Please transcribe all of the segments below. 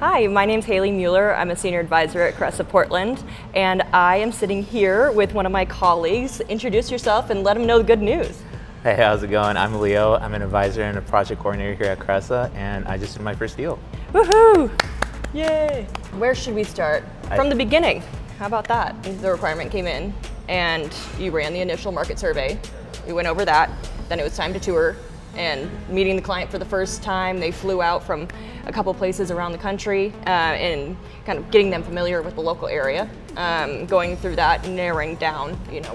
Hi, my name's Hayley Mueller. I'm a senior advisor at Cressa Portland, and I am sitting here with one of my colleagues. Introduce yourself and let them know the good news. Hey, how's it going? I'm Leo. I'm an advisor and a project coordinator here at Cressa, and I just did my first deal. Woohoo! Yay! Where should we start? From the beginning. How about that? The requirement came in, and you ran the initial market survey. We went over that. Then it was time to tour and meeting the client for the first time. They flew out from a couple places around the country and kind of getting them familiar with the local area, going through that, narrowing down,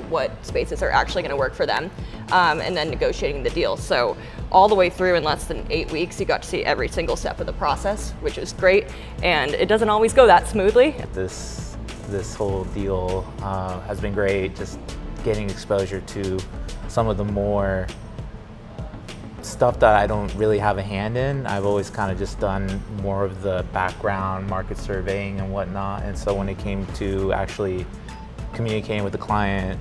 what spaces are actually going to work for them, and then negotiating the deal. So all the way through in less than 8 weeks, you got to see every single step of the process, which is great. And it doesn't always go that smoothly. This whole deal has been great. Just getting exposure to some of the more stuff that I don't really have a hand in. I've always kind of just done more of the background market surveying and whatnot. And so when it came to actually communicating with the client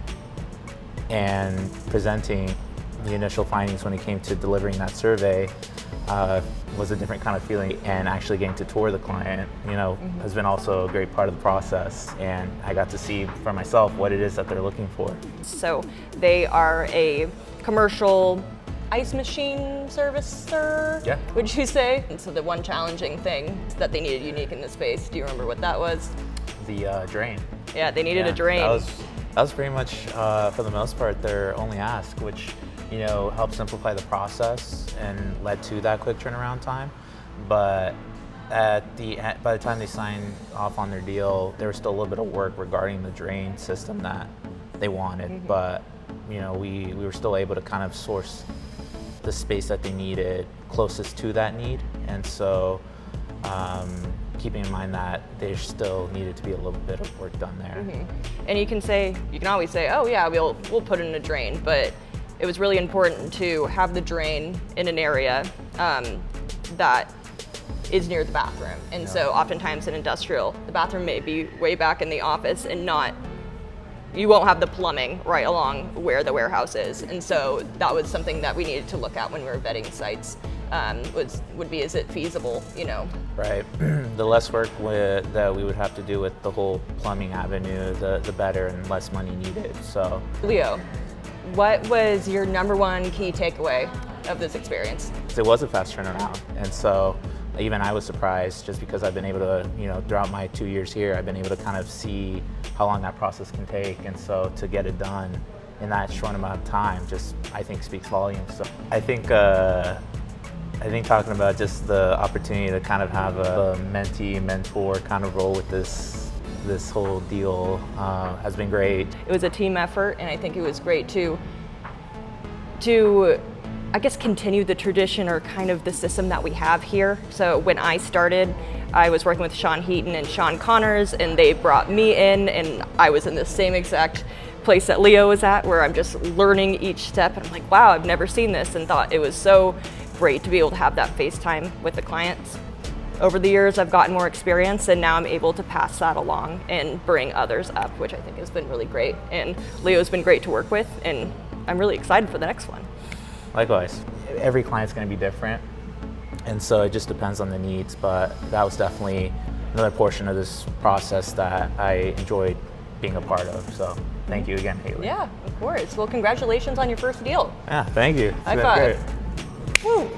and presenting the initial findings when it came to delivering that survey was a different kind of feeling. And actually getting to tour the client, has been also a great part of the process. And I got to see for myself what it is that they're looking for. So they are a commercial ice machine servicer, yeah, would you say? And so the one challenging thing that they needed unique in this space, do you remember what that was? The drain. Yeah, they needed a drain. That was pretty much, for the most part, their only ask, which helped simplify the process and led to that quick turnaround time. But by the time they signed off on their deal, there was still a little bit of work regarding the drain system that they wanted. Mm-hmm. But we were still able to kind of source the space that they needed closest to that need. And so keeping in mind that there still needed to be a little bit of work done there. Mm-hmm. And you can always say, oh yeah, we'll put in a drain, but it was really important to have the drain in an area that is near the bathroom. And so oftentimes in industrial, the bathroom may be way back in the office and you won't have the plumbing right along where the warehouse is. And so that was something that we needed to look at when we were vetting sites, would be, is it feasible, Right, the less work that we would have to do with the whole plumbing avenue, the better and less money needed, so. Leo, what was your number one key takeaway of this experience? It was a fast turnaround, and so even I was surprised just because I've been able to, throughout my 2 years here, I've been able to kind of see how long that process can take. And so to get it done in that short amount of time just, I think, speaks volumes. So I think talking about just the opportunity to kind of have a mentee-mentor kind of role with this whole deal has been great. It was a team effort, and I think it was great to I guess continue the tradition or kind of the system that we have here. So when I started, I was working with Sean Heaton and Sean Connors, and they brought me in, and I was in the same exact place that Leo was at, where I'm just learning each step, and I'm like, wow, I've never seen this, and thought it was so great to be able to have that FaceTime with the clients. Over the years, I've gotten more experience, and now I'm able to pass that along and bring others up, which I think has been really great. And Leo's been great to work with, and I'm really excited for the next one. Likewise. Every client's going to be different, and so it just depends on the needs, but that was definitely another portion of this process that I enjoyed being a part of. So thank you again, Hayley. Yeah, of course. Well, congratulations on your first deal. Yeah, thank you. High five. Great. Woo.